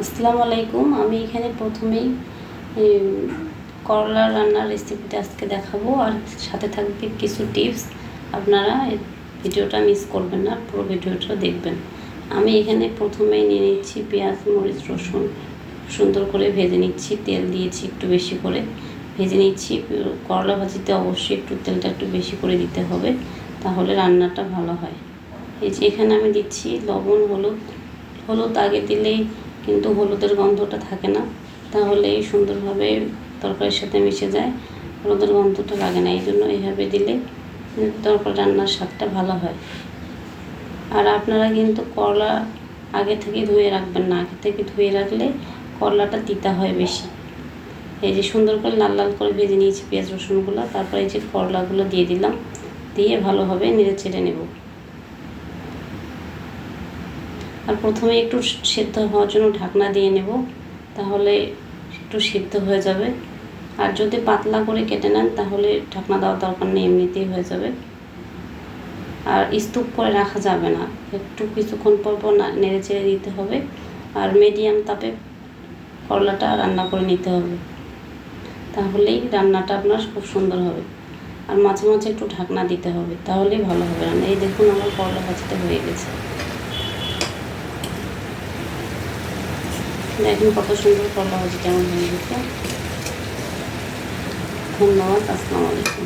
আসসালামু আলাইকুম। আমি এখানে প্রথমেই করলা রান্নার রেসিপিটা আজকে দেখাবো, আর সাথে থাকবে কিছু টিপস। আপনারা ভিডিওটা মিস করবেন না, পুরো ভিডিওটা দেখবেন। আমি এখানে প্রথমেই নিয়ে নিচ্ছি পেঁয়াজ, মরিচ, রসুন, সুন্দর করে ভেজে নিচ্ছি। তেল দিয়েছি একটু বেশি করে, ভেজে নিচ্ছি। করলা ভাজিতে অবশ্যই তেলটা একটু বেশি করে দিতে হবে, তাহলে রান্নাটা ভালো হয়। এই যে এখানে আমি দিচ্ছি লবণ, হলুদ আগে দিলেই কিন্তু হলুদের গন্ধটা থাকে না, তাহলে সুন্দরভাবে তরকারির সাথে মিশে যায়, হলুদের গন্ধটা লাগে না। এই জন্য এইভাবে দিলে তরকারি রান্নার স্বাদটা ভালো হয়। আর আপনারা কিন্তু করলা আগে থেকে ধুয়ে রাখবেন না, আগে থেকে ধুয়ে রাখলে করলাটা তিতা হয় বেশি। এই যে সুন্দর করে লাল লাল করে ভেজে নিয়েছি পেঁয়াজ রসুনগুলো, তারপরে এই যে করলাগুলো দিয়ে দিলাম, দিয়ে ভালোভাবে নেড়ে চেড়ে নেব। আর প্রথমে একটু সেদ্ধ হওয়ার জন্য ঢাকনা দিয়ে নেব, তাহলে একটু সিদ্ধ হয়ে যাবে। আর যদি পাতলা করে কেটে নেন তাহলে ঢাকনা দেওয়ার দরকার নেই, এমনিতেই হয়ে যাবে। আর স্তূপ করে রাখা যাবে না, একটু কিছুক্ষণ পর পর নেড়ে চেড়ে দিতে হবে। আর মিডিয়াম তাপে করলাটা রান্না করে নিতে হবে, তাহলেই রান্নাটা আপনার খুব সুন্দর হবে। আর মাঝে মাঝে একটু ঢাকনা দিতে হবে, তাহলেই ভালো হবে রান্না। এই দেখুন আমার করলা ভাজিটা হয়ে গেছে, দেখুন কত সুন্দর করলা ভাজি কেমন হয়ে গেছে। ধন্যবাদ। আসসালামু আলাইকুম।